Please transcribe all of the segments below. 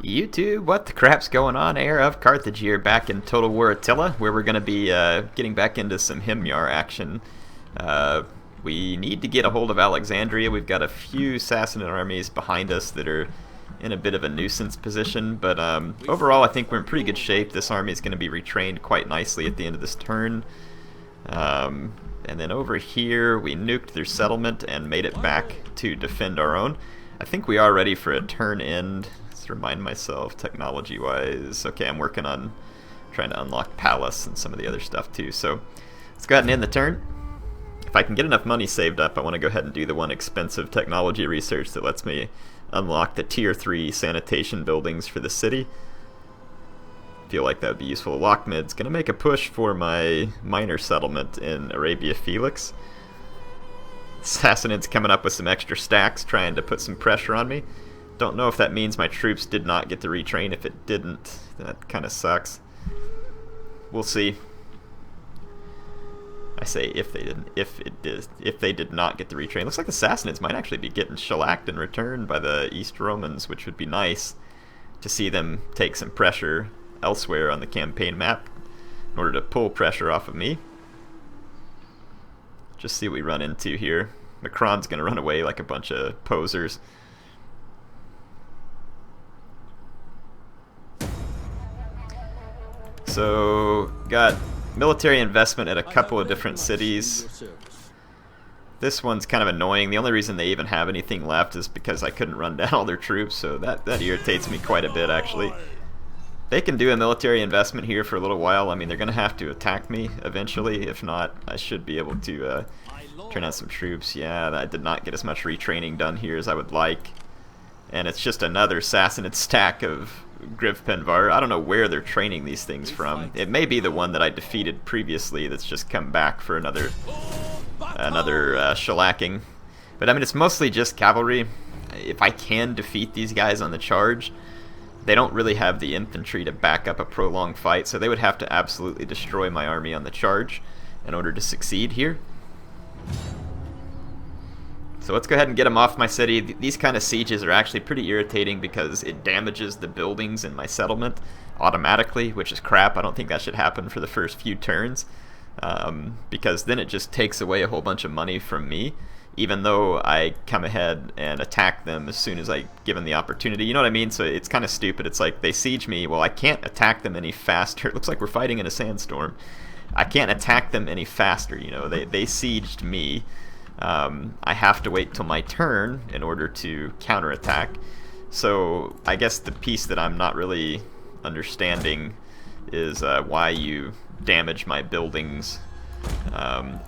YouTube, what the crap's going on? HeirofCarthage here, back in Total War Attila, where we're going to be getting back into some Himyar action. We need to get a hold of Alexandria. We've got a few Sassanid armies behind us that are in a bit of a nuisance position, but overall I think we're in pretty good shape. This army is going to be retrained quite nicely at the end of this turn. And then over here we nuked their settlement and made it back to defend our own. I think we are ready for a turn end. Let's remind myself technology wise. Okay, I'm working on trying to unlock Palace and some of the other stuff too. So let's go ahead and end the turn. If I can get enough money saved up, I want to go ahead and do the one expensive technology research that lets me unlock the tier 3 sanitation buildings for the city. Feel like that would be useful. Lockmid's gonna make a push for my minor settlement in Arabia Felix. Sassanid's coming up with some extra stacks, trying to put some pressure on me. Don't know if that means my troops did not get to retrain. If it didn't, that kind of sucks. We'll see. I say if they didn't. If they did not get to retrain. Looks like the Sassanids might actually be getting shellacked in return by the East Romans, which would be nice to see them take some pressure elsewhere on the campaign map in order to pull pressure off of me. Just see what we run into here. Macron's gonna run away like a bunch of posers. So, got military investment at a couple of different cities. This one's kind of annoying. The only reason they even have anything left is because I couldn't run down all their troops, so that irritates me quite a bit, actually. They can do a military investment here for a little while. I mean, they're going to have to attack me eventually. If not, I should be able to turn out some troops. Yeah, I did not get as much retraining done here as I would like. And it's just another Sassanid stack of Grivpenvar. I don't know where they're training these things from. It may be the one that I defeated previously that's just come back for another shellacking. But I mean, it's mostly just cavalry. If I can defeat these guys on the charge, they don't really have the infantry to back up a prolonged fight, so they would have to absolutely destroy my army on the charge in order to succeed here. So let's go ahead and get them off my city. These kind of sieges are actually pretty irritating because it damages the buildings in my settlement automatically, which is crap. I don't think that should happen for the first few turns, because then it just takes away a whole bunch of money from me, even though I come ahead and attack them as soon as I give them the opportunity. You know what I mean? So it's kind of stupid. It's like they siege me. Well, I can't attack them any faster. It looks like we're fighting in a sandstorm. I can't attack them any faster. You know, they sieged me. I have to wait till my turn in order to counterattack. So I guess the piece that I'm not really understanding is why you damage my buildings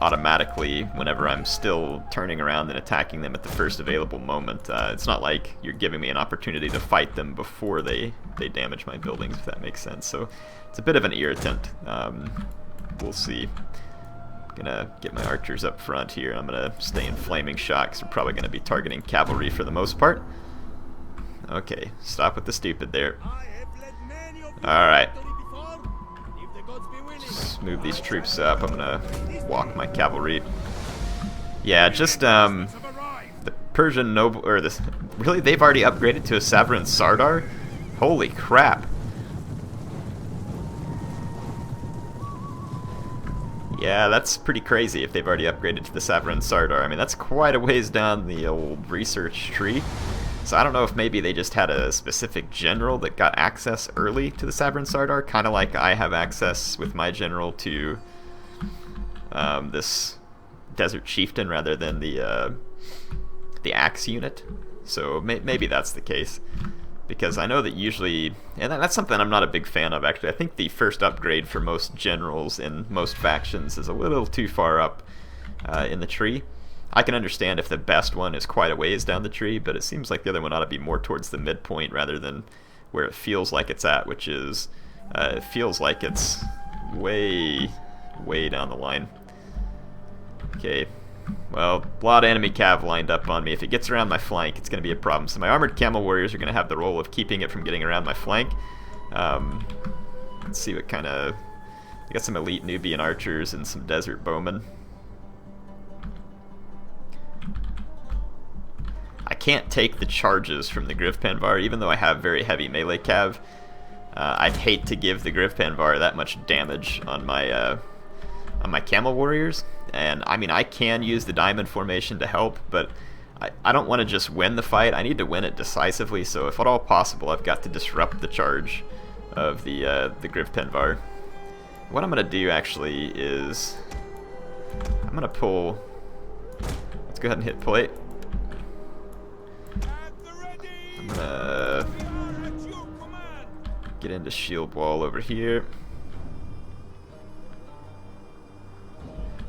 automatically whenever I'm still turning around and attacking them at the first available moment. It's not like you're giving me an opportunity to fight them before they damage my buildings, if that makes sense. So it's a bit of an irritant. We'll see. Gonna get my archers up front here. I'm gonna stay in flaming shot because we're probably gonna be targeting cavalry for the most part. Okay, stop with the stupid there. Alright. Just move these troops up. I'm gonna walk my cavalry. Yeah, just the Persian noble, or this, really, they've already upgraded to a Savran Sardar? Holy crap. Yeah, that's pretty crazy if they've already upgraded to the Savran Sardar. I mean, that's quite a ways down the old research tree. So I don't know if maybe they just had a specific general that got access early to the Savran Sardar, kind of like I have access with my general to this Desert Chieftain rather than the Axe unit. So maybe that's the case. Because I know that usually, and that's something I'm not a big fan of actually. I think the first upgrade for most generals in most factions is a little too far up in the tree. I can understand if the best one is quite a ways down the tree, but it seems like the other one ought to be more towards the midpoint rather than where it feels like it's at, which is, it feels like it's way down the line. Okay. Well, a lot of enemy cav lined up on me. If it gets around my flank, it's going to be a problem. So my armored camel warriors are going to have the role of keeping it from getting around my flank. Let's see what kind of... I got some elite Nubian archers and some desert bowmen. I can't take the charges from the Grifpenvar, even though I have very heavy melee cav. I'd hate to give the Grifpenvar that much damage on my camel warriors. And I mean, I can use the diamond formation to help, but I don't want to just win the fight. I need to win it decisively, so if at all possible, I've got to disrupt the charge of the Grifpenvar. What I'm going to do actually is I'm going to pull... Let's go ahead and hit play. I'm going to get into shield wall over here.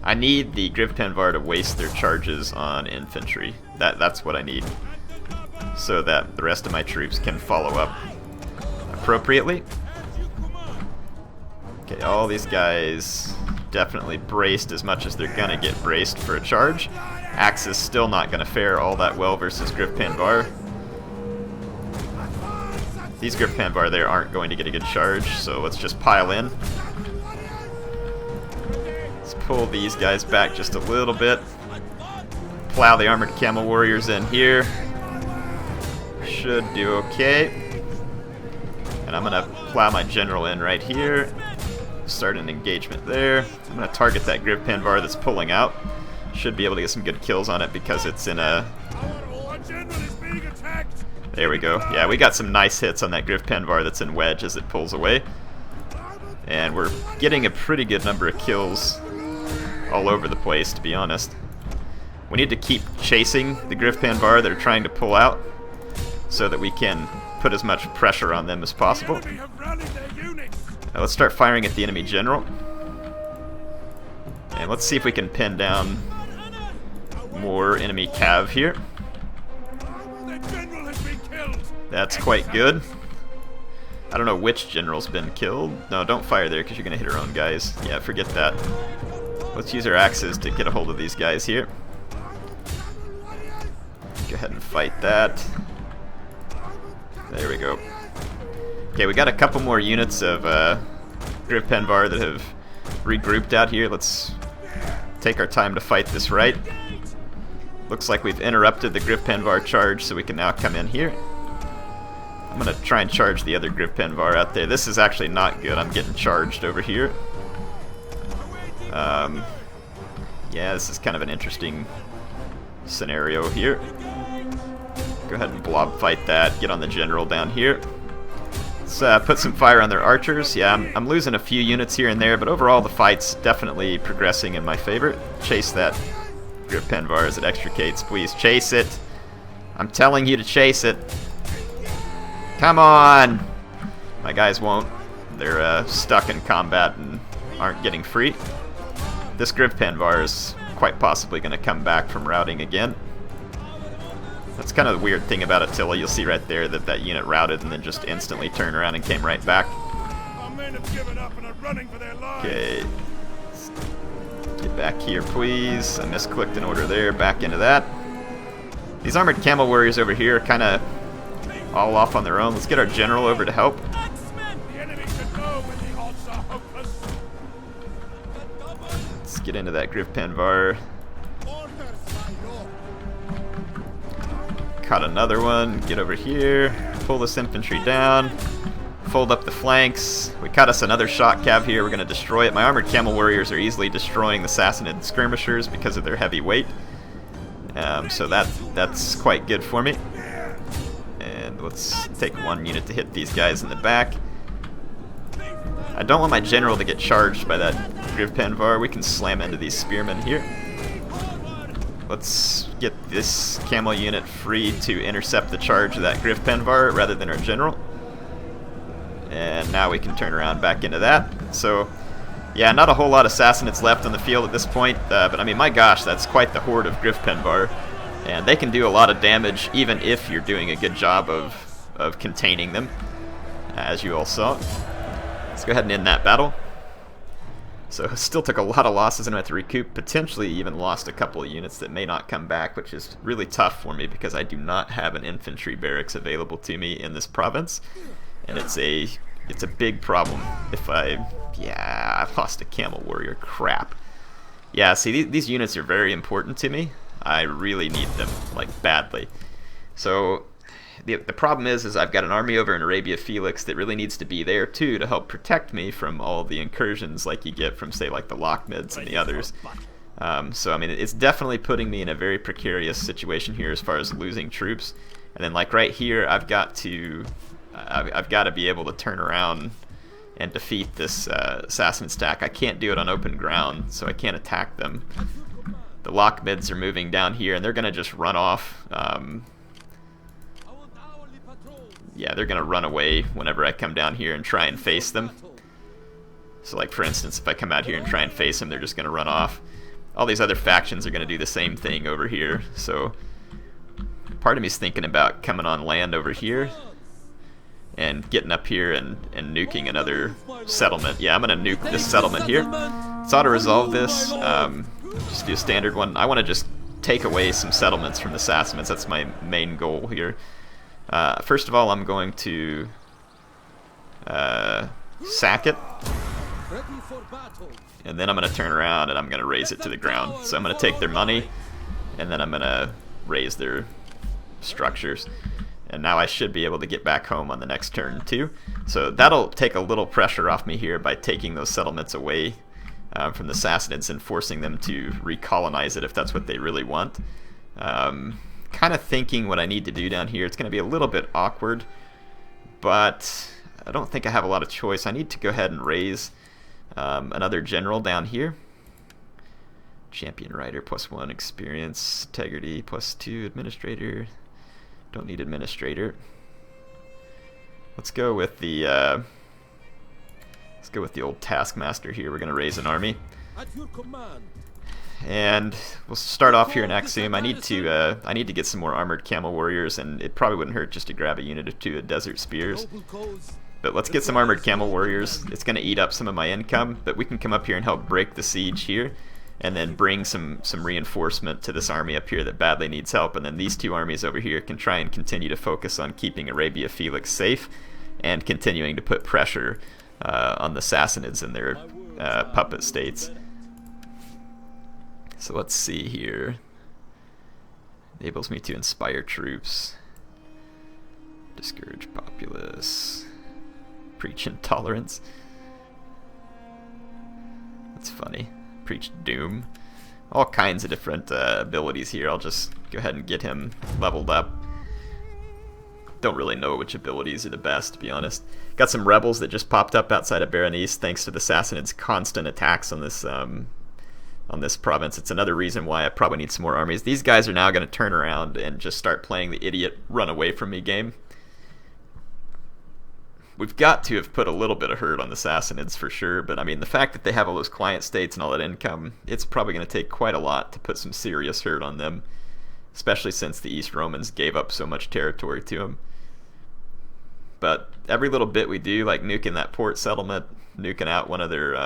I need the Grifpenvar to waste their charges on infantry. That's what I need, so that the rest of my troops can follow up appropriately. Okay, all these guys definitely braced as much as they're gonna get braced for a charge. Axe is still not gonna fare all that well versus Grifpenvar. These Grifpenvar there aren't going to get a good charge, so let's just pile in. Let's pull these guys back just a little bit. Plow the armored camel warriors in here. Should do okay. And I'm gonna plow my general in right here. Start an engagement there. I'm gonna target that Grifpenvar that's pulling out. Should be able to get some good kills on it because it's in a... There we go. Yeah, we got some nice hits on that Grifpenvar that's in wedge as it pulls away. And we're getting a pretty good number of kills all over the place, to be honest. We need to keep chasing the Grifpenvar that are trying to pull out so that we can put as much pressure on them as possible. Now let's start firing at the enemy general. And let's see if we can pin down more enemy cav here. That's quite good. I don't know which general's been killed. No, don't fire there because you're going to hit our own guys. Yeah, forget that. Let's use our axes to get a hold of these guys here. Go ahead and fight that. There we go. Okay, we got a couple more units of Grifpenvar that have regrouped out here. Let's take our time to fight this right. Looks like we've interrupted the Grifpenvar charge, so we can now come in here. I'm going to try and charge the other Grifpenvar out there. This is actually not good. I'm getting charged over here. Yeah, this is kind of an interesting scenario here. Go ahead and blob fight that. Get on the general down here. Let's put some fire on their archers. Yeah, I'm losing a few units here and there, but overall the fight's definitely progressing in my favor. Chase that Grifpenvar as it extricates. Please chase it. I'm telling you to chase it. Come on! My guys won't. They're stuck in combat and aren't getting free. This Grifpenvar is quite possibly going to come back from routing again. That's kind of the weird thing about Attila. You'll see right there that that unit routed and then just instantly turned around and came right back. Okay. Let's get back here, please. I misclicked an order there. Back into that. These armored camel warriors over here are kind of all off on their own. Let's get our general over to help. Let's get into that Grifpenvar. Caught another one. Get over here. Pull this infantry down. Fold up the flanks. We caught us another shock cav here. We're going to destroy it. My armored camel warriors are easily destroying the Sassanid skirmishers because of their heavy weight. So that's quite good for me. And let's take one unit to hit these guys in the back. I don't want my general to get charged by that Grifpenvar. We can slam into these spearmen here. Let's get this camel unit free to intercept the charge of that Grifpenvar rather than our general. And now we can turn around back into that. So, yeah, not a whole lot of Sassanids left on the field at this point, but I mean, my gosh, that's quite the horde of Grifpenvar. And they can do a lot of damage even if you're doing a good job of containing them, as you all saw. Let's go ahead and end that battle. So still took a lot of losses and I had to recoup, potentially even lost a couple of units that may not come back, which is really tough for me because I do not have an infantry barracks available to me in this province. And it's a big problem if I lost a camel warrior, crap. Yeah, see, these units are very important to me. I really need them, like, badly. So the problem is I've got an army over in Arabia Felix that really needs to be there too to help protect me from all the incursions like you get from, say, like the Lochmids and the others. So I mean, it's definitely putting me in a very precarious situation here as far as losing troops. And then like right here, I've got to be able to turn around and defeat this assassin stack. I can't do it on open ground, so I can't attack them. The Lochmids are moving down here, and they're gonna just run off. Yeah, they're gonna run away whenever I come down here and try and face them. So like for instance, if I come out here and try and face them, they're just gonna run off. All these other factions are gonna do the same thing over here. So part of me's thinking about coming on land over here and getting up here and nuking another settlement. Yeah, I'm gonna nuke this settlement here. Let's auto-resolve this. Just do a standard one. I want to just take away some settlements from the Sassanids. That's my main goal here. First of all, I'm going to sack it, and then I'm going to turn around and I'm going to raise it to the ground. So I'm going to take their money, and then I'm going to raise their structures. And now I should be able to get back home on the next turn too. So that'll take a little pressure off me here by taking those settlements away from the Sassanids and forcing them to recolonize it if that's what they really want. Kind of thinking what I need to do down here. It's going to be a little bit awkward, but I don't think I have a lot of choice. I need to go ahead and raise another general down here. Champion Rider, +1 experience, integrity, +2 administrator. Don't need administrator. Let's go with the old taskmaster here. We're gonna raise an army, and we'll start off here in Axum. I need to get some more armored camel warriors, and it probably wouldn't hurt just to grab a unit or two of desert spears. But let's get some armored camel warriors. It's gonna eat up some of my income, but we can come up here and help break the siege here, and then bring some reinforcement to this army up here that badly needs help. And then these two armies over here can try and continue to focus on keeping Arabia Felix safe and continuing to put pressure on the Sassanids and their puppet states. So let's see here. Enables me to inspire troops, discourage populace, preach intolerance. That's funny. Preach doom. All kinds of different abilities here. I'll just go ahead and get him leveled up. Don't really know which abilities are the best, to be honest. Got some rebels that just popped up outside of Berenice thanks to the Sassanids' constant attacks on this province. It's another reason why I probably need some more armies. These guys are now going to turn around and just start playing the idiot run away from me game. We've got to have put a little bit of hurt on the Sassanids for sure, but I mean, the fact that they have all those client states and all that income, it's probably going to take quite a lot to put some serious hurt on them, especially since the East Romans gave up so much territory to them. But every little bit we do, like nuking that port settlement, nuking out one of their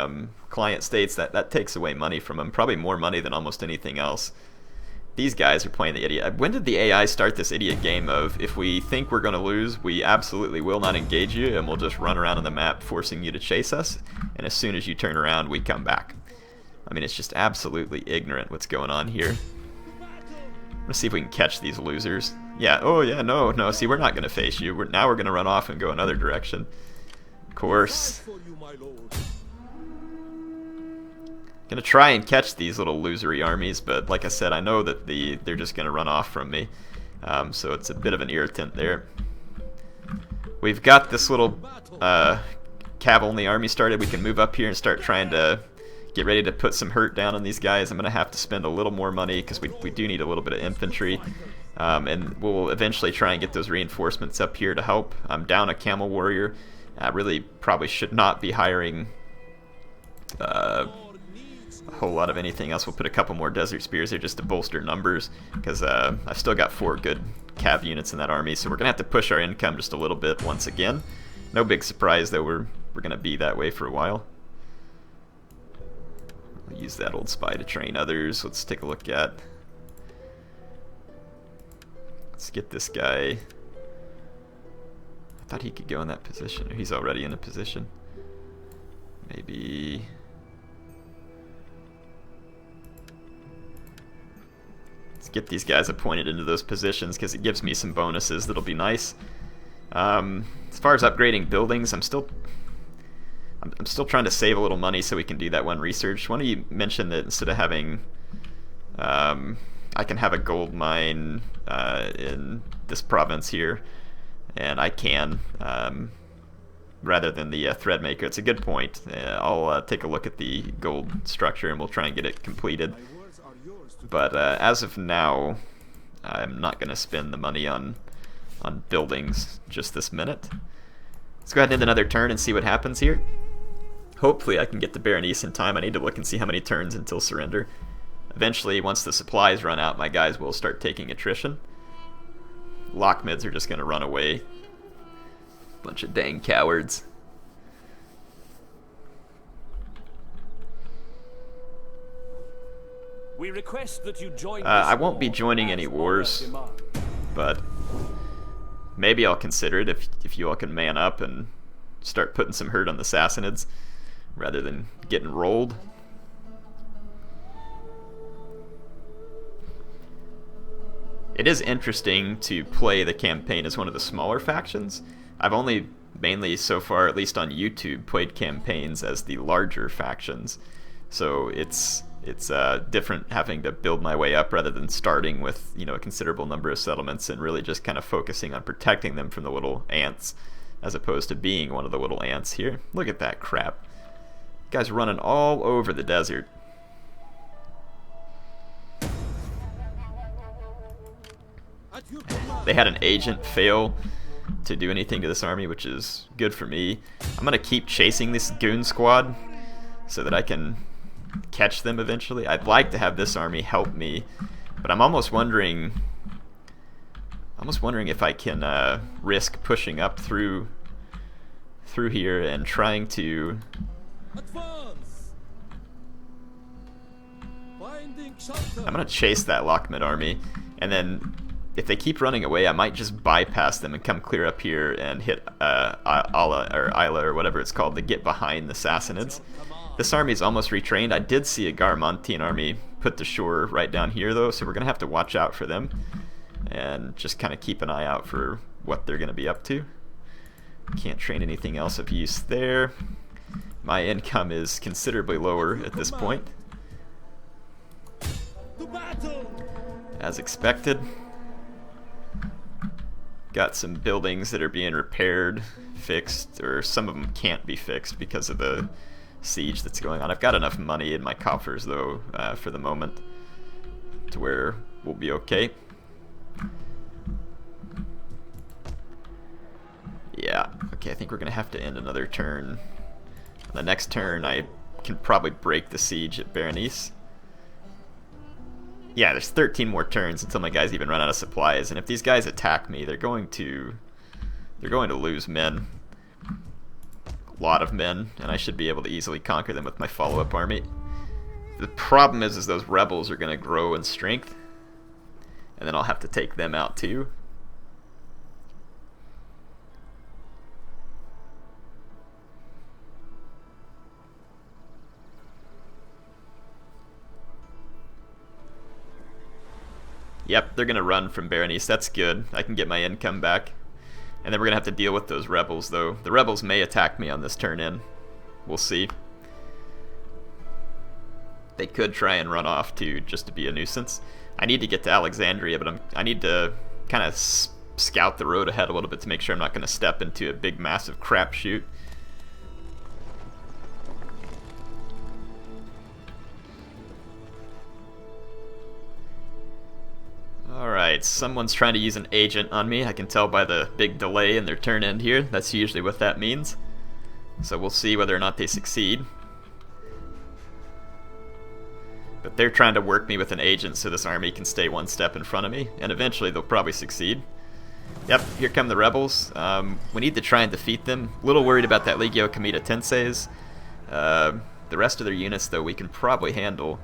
client states, that takes away money from them, probably more money than almost anything else. These guys are playing the idiot. When did the AI start this idiot game of, if we think we're going to lose, we absolutely will not engage you, and we'll just run around on the map forcing you to chase us, and as soon as you turn around, we come back. I mean, it's just absolutely ignorant what's going on here. Let's see if we can catch these losers. Yeah, oh yeah, no, see, we're not going to face you. Now we're going to run off and go another direction. Of course. Gonna try and catch these little losery armies, but like I said, I know that they're just gonna run off from me, so it's a bit of an irritant there. We've got this little cav-only army started. We can move up here and start trying to get ready to put some hurt down on these guys. I'm gonna have to spend a little more money because we do need a little bit of infantry, and we'll eventually try and get those reinforcements up here to help. I'm down a camel warrior. I really probably should not be hiring a whole lot of anything else. We'll put a couple more desert spears there just to bolster numbers, because I've still got 4 good cav units in that army, so we're gonna have to push our income just a little bit once again. No big surprise though, we're gonna be that way for a while. I'll use that old spy to train others. Let's take a look at, let's get this guy. I thought he could go in that position, or he's already in a position. Maybe get these guys appointed into those positions because it gives me some bonuses that'll be nice. As far as upgrading buildings, I'm still trying to save a little money so we can do that one research. One of you mentioned that instead of having, I can have a gold mine in this province here, and I can, rather than the thread maker. It's a good point. I'll take a look at the gold structure and we'll try and get it completed. But as of now, I'm not going to spend the money on buildings just this minute. Let's go ahead and end another turn and see what happens here. Hopefully I can get the Berenice in time. I need to look and see how many turns until surrender. Eventually, once the supplies run out, my guys will start taking attrition. Lockmids are just going to run away. Bunch of dang cowards. We request that you join I won't be joining any wars, but maybe I'll consider it if you all can man up and start putting some hurt on the Sassanids rather than getting rolled. It is interesting to play the campaign as one of the smaller factions. I've only mainly so far, at least on YouTube, played campaigns as the larger factions. So it's different having to build my way up rather than starting with, you know, a considerable number of settlements and really just kind of focusing on protecting them from the little ants as opposed to being one of the little ants here. Look at that crap. Guys running all over the desert. They had an agent fail to do anything to this army, which is good for me. I'm going to keep chasing this goon squad so that I can catch them eventually. I'd like to have this army help me, but I'm almost wondering if I can risk pushing up through here and trying to I'm going to chase that Lockmid army, and then if they keep running away, I might just bypass them and come clear up here and hit Isla or whatever it's called to get behind the Sassanids. This army is almost retrained. I did see a Garmontian army put to shore right down here though, so we're going to have to watch out for them and just kind of keep an eye out for what they're going to be up to. Can't train anything else of use there. My income is considerably lower at this point, as expected. Got some buildings that are being repaired, fixed, or some of them can't be fixed because of the siege that's going on. I've got enough money in my coffers though for the moment to where we'll be okay. Yeah, okay, I think we're gonna have to end another turn. On the next turn I can probably break the siege at Berenice. Yeah, there's 13 more turns until my guys even run out of supplies, and if these guys attack me, they're going to lose men. A lot of men, and I should be able to easily conquer them with my follow-up army. The problem is those rebels are going to grow in strength, and then I'll have to take them out too. Yep, they're going to run from Berenice. That's good. I can get my income back. And then we're going to have to deal with those rebels, though. The rebels may attack me on this turn in. We'll see. They could try and run off, too, just to be a nuisance. I need to get to Alexandria, but I need to kind of scout the road ahead a little bit to make sure I'm not going to step into a big, massive crapshoot. Alright, someone's trying to use an agent on me. I can tell by the big delay in their turn end here. That's usually what that means. So we'll see whether or not they succeed. But they're trying to work me with an agent so this army can stay one step in front of me, and eventually they'll probably succeed. Yep, here come the rebels. We need to try and defeat them. A little worried about that Legio Comita Tenses. The rest of their units, though, we can probably handle.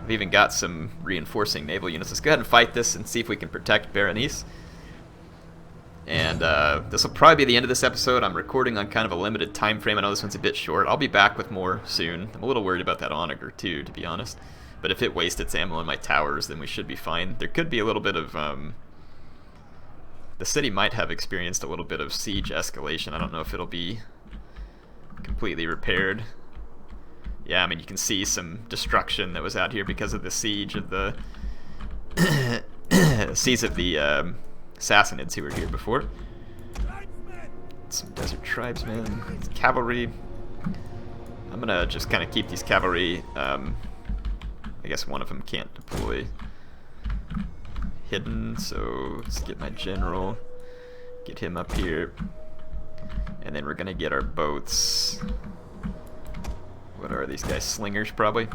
We've even got some reinforcing naval units. Let's go ahead and fight this and see if we can protect Berenice. And this will probably be the end of this episode. I'm recording on kind of a limited time frame. I know this one's a bit short. I'll be back with more soon. I'm a little worried about that onager too, to be honest. But if it wastes its ammo in my towers, then we should be fine. There could be a little bit of... the city might have experienced a little bit of siege escalation. I don't know if it'll be completely repaired. Yeah, I mean, you can see some destruction that was out here because of the siege of the... siege of the Sassanids who were here before. Some desert tribesmen, cavalry. I'm gonna just kind of keep these cavalry. I guess one of them can't deploy hidden, so let's get my general, get him up here, and then we're gonna get our boats. What are these guys? Slingers, probably.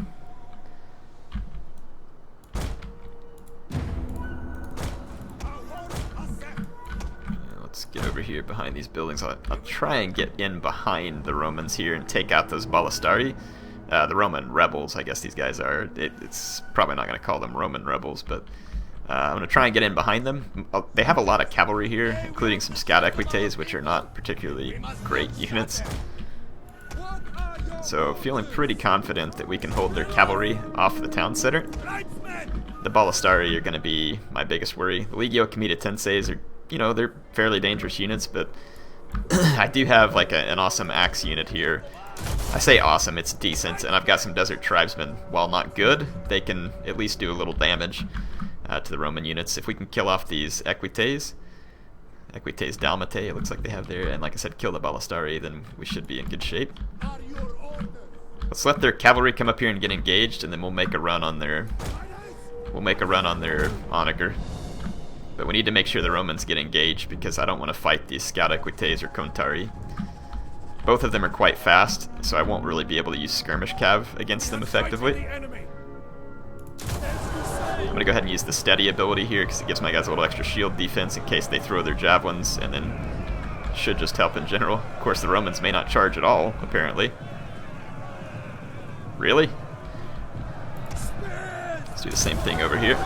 Let's get over here behind these buildings. I'll try and get in behind the Romans here and take out those ballistari. The Roman rebels, I guess these guys are. It's probably not going to call them Roman rebels, but I'm going to try and get in behind them. They have a lot of cavalry here, including some scout equites, which are not particularly great units. So feeling pretty confident that we can hold their cavalry off the town center. The ballistari are going to be my biggest worry. The Legio Comitatenses are, you know, they're fairly dangerous units, but I do have like an awesome axe unit here. I say awesome, it's decent, and I've got some desert tribesmen. While not good, they can at least do a little damage to the Roman units. If we can kill off these equites dalmate, it looks like they have there, and like I said, kill the ballistari, then we should be in good shape. Let's let their cavalry come up here and get engaged, and then we'll make a run on their onager. But we need to make sure the Romans get engaged, because I don't want to fight these scout equites or contari. Both of them are quite fast, so I won't really be able to use skirmish cav against them effectively. I'm going to go ahead and use the steady ability here, because it gives my guys a little extra shield defense in case they throw their javelins, and then should just help in general. Of course, the Romans may not charge at all, apparently. Really? Let's do the same thing over here.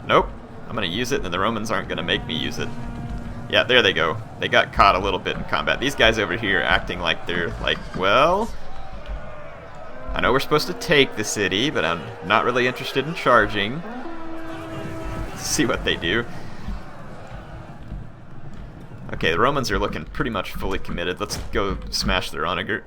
Nope. I'm going to use it, and then the Romans aren't going to make me use it. Yeah, there they go. They got caught a little bit in combat. These guys over here acting like they're like, well, I know we're supposed to take the city, but I'm not really interested in charging. Let's see what they do. Okay, the Romans are looking pretty much fully committed. Let's go smash their onager.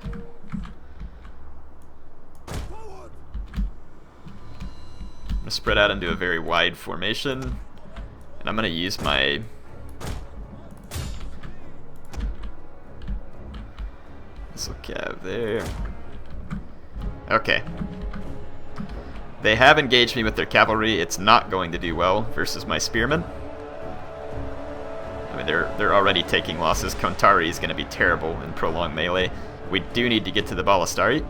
I'm going to spread out into a very wide formation, and I'm going to use my missile cav there. Okay. They have engaged me with their cavalry. It's not going to do well versus my spearmen. I mean, they're already taking losses. Contari is going to be terrible in prolonged melee. We do need to get to the ballistari.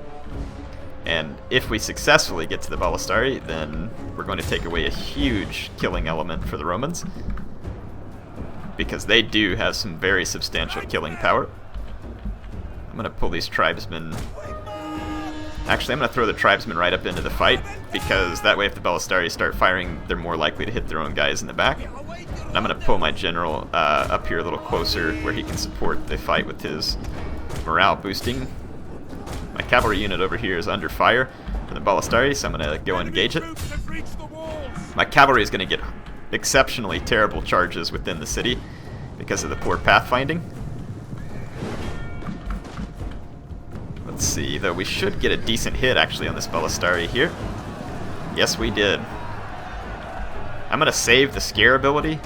And if we successfully get to the ballistari, then we're going to take away a huge killing element for the Romans, because they do have some very substantial killing power. I'm going to pull these tribesmen. Actually, I'm going to throw the tribesmen right up into the fight, because that way if the ballistari start firing, they're more likely to hit their own guys in the back. And I'm going to pull my general up here a little closer where he can support the fight with his morale boosting. My cavalry unit over here is under fire from the ballistari, so I'm going to go and engage it. My cavalry is going to get exceptionally terrible charges within the city because of the poor pathfinding. Let's see, though we should get a decent hit actually on this ballistari here. Yes, we did. I'm going to save the scare ability,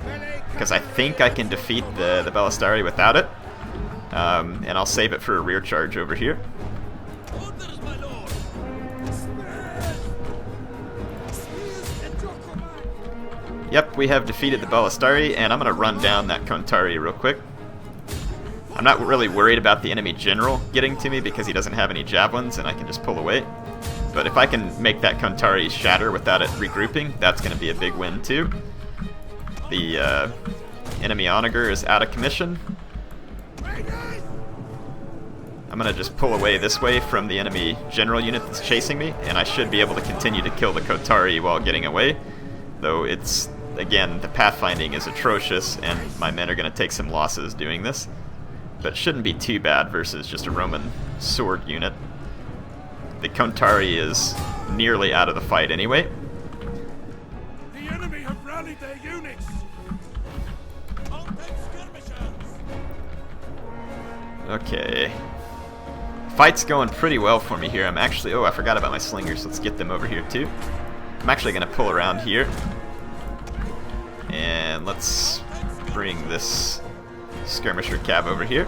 because I think I can defeat the ballistari without it. And I'll save it for a rear charge over here. Yep, we have defeated the ballistari, and I'm going to run down that contari real quick. I'm not really worried about the enemy general getting to me because he doesn't have any javelins and I can just pull away. But if I can make that contari shatter without it regrouping, that's going to be a big win too. The enemy onager is out of commission. I'm going to just pull away this way from the enemy general unit that's chasing me, and I should be able to continue to kill the contari while getting away. Though it's, again, the pathfinding is atrocious, and my men are going to take some losses doing this. But it shouldn't be too bad versus just a Roman sword unit. the Kontari is nearly out of the fight anyway. The enemy have rallied their units. I'll take skirmishers. Okay. Fight's going pretty well for me here. I'm actually... Oh, I forgot about my slingers. Let's get them over here too. I'm actually going to pull around here. And let's bring this skirmisher cab over here.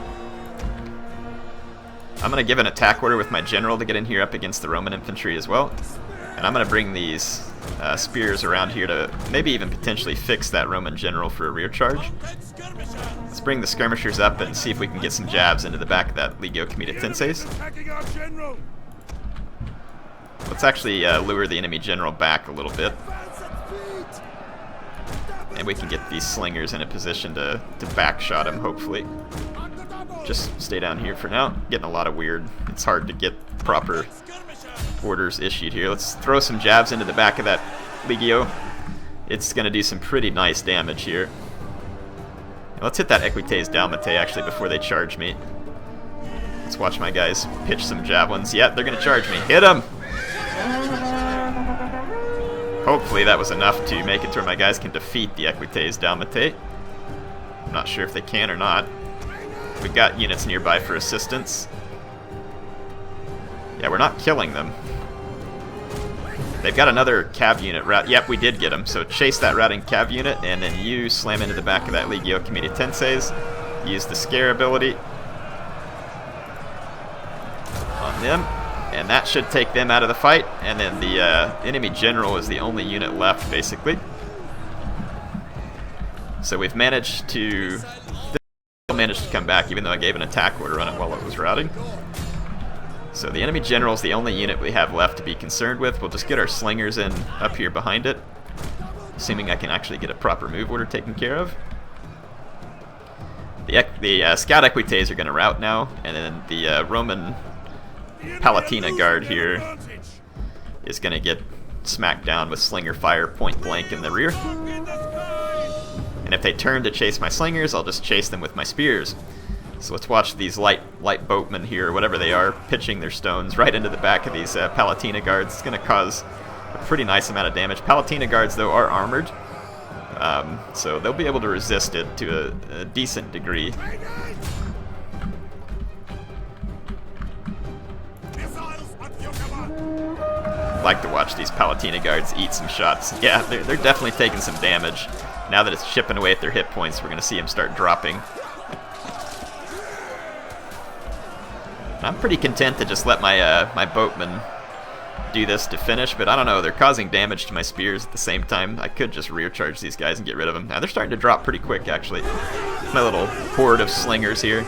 I'm going to give an attack order with my general to get in here up against the Roman infantry as well. And I'm going to bring these spears around here to maybe even potentially fix that Roman general for a rear charge. Let's bring the skirmishers up and see if we can get some jabs into the back of that Legio Comitatenses. Let's actually lure the enemy general back a little bit. And we can get these slingers in a position to backshot him, hopefully. Just stay down here for now. Getting a lot of weird. It's hard to get proper orders issued here. Let's throw some jabs into the back of that Legio. It's going to do some pretty nice damage here. Let's hit that Equites Dalmate actually before they charge me. Let's watch my guys pitch some javelins. Yep, they're going to charge me. Hit them! Hopefully that was enough to make it to where my guys can defeat the Equites Dalmate. I'm not sure if they can or not. We've got units nearby for assistance. Yeah, we're not killing them. They've got another cav unit. Yep, we did get them. So chase that routing cav unit, and then you slam into the back of that Legio Comitatenses. Use the scare ability on them, and that should take them out of the fight. And then the enemy general is the only unit left, basically. So we've managed to come back, even though I gave an attack order on it while it was routing. So the enemy general is the only unit we have left to be concerned with. We'll just get our slingers in up here behind it, assuming I can actually get a proper move order taken care of. The scout equites are going to rout now, and then the Roman Palatina guard here is going to get smacked down with slinger fire point blank in the rear. And if they turn to chase my slingers, I'll just chase them with my spears. So let's watch these light boatmen here, or whatever they are, pitching their stones right into the back of these Palatina guards. It's going to cause a pretty nice amount of damage. Palatina guards, though, are armored, so they'll be able to resist it to a decent degree. Like to watch these Palatina guards eat some shots. Yeah, they're definitely taking some damage. Now that it's chipping away at their hit points, we're going to see them start dropping. I'm pretty content to just let my my boatmen do this to finish, but I don't know, they're causing damage to my spears at the same time. I could just rear charge these guys and get rid of them. Now they're starting to drop pretty quick, actually. My little horde of slingers here.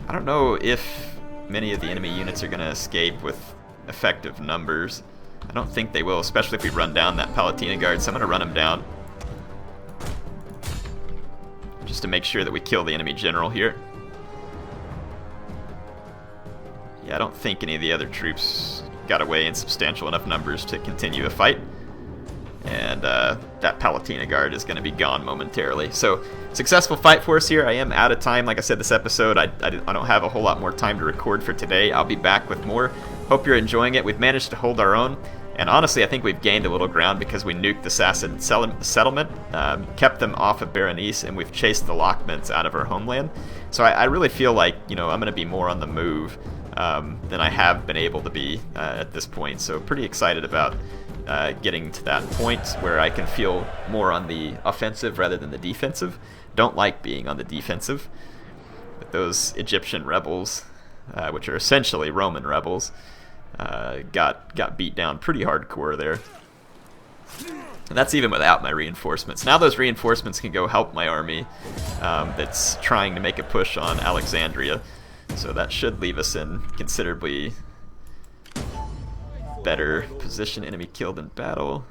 I don't know if many of the enemy units are going to escape with effective numbers. I don't think they will, especially if we run down that Palatina guard, so I'm going to run them down, just to make sure that we kill the enemy general here. Yeah, I don't think any of the other troops got away in substantial enough numbers to continue a fight. And that Palatina guard is going to be gone momentarily. So, successful fight for us here. I am out of time. Like I said, this episode, I don't have a whole lot more time to record for today. I'll be back with more. Hope you're enjoying it. We've managed to hold our own. And honestly, I think we've gained a little ground because we nuked the Sassan settlement, kept them off of Berenice, and we've chased the Lochments out of our homeland. So I really feel like, you know, I'm going to be more on the move than I have been able to be at this point. So pretty excited about getting to that point where I can feel more on the offensive rather than the defensive. Don't like being on the defensive. But those Egyptian rebels, which are essentially Roman rebels, got beat down pretty hardcore there. And that's even without my reinforcements. Now those reinforcements can go help my army that's trying to make a push on Alexandria. So that should leave us in considerably better position. Enemy killed in battle.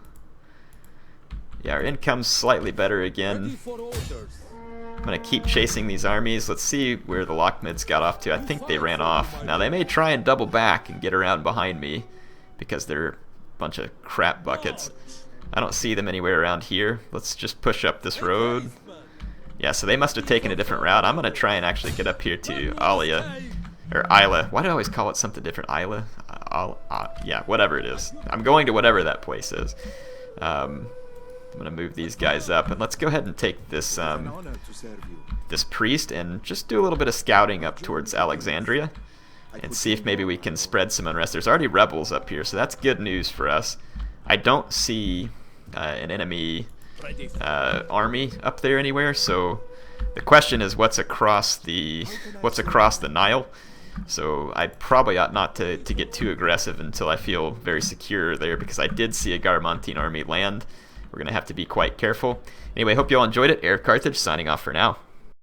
Yeah, our income's slightly better again. I'm going to keep chasing these armies. Let's see where the Lochmids got off to. I think they ran off. Now they may try and double back and get around behind me because they're a bunch of crap buckets. I don't see them anywhere around here. Let's just push up this road. Yeah, so they must have taken a different route. I'm going to try and actually get up here to Alia. Or Isla. Why do I always call it something different? Isla? Yeah, whatever it is. I'm going to whatever that place is. I'm going to move these guys up. And let's go ahead and take this this priest and just do a little bit of scouting up towards Alexandria. And see if maybe we can spread some unrest. There's already rebels up here, so that's good news for us. I don't see an enemy army up there anywhere, so the question is what's across the Nile. So I probably ought not to get too aggressive until I feel very secure there, because I did see a Garamontine army land. We're going to have to be quite careful. Anyway, hope you all enjoyed it. HeirofCarthage signing off for now.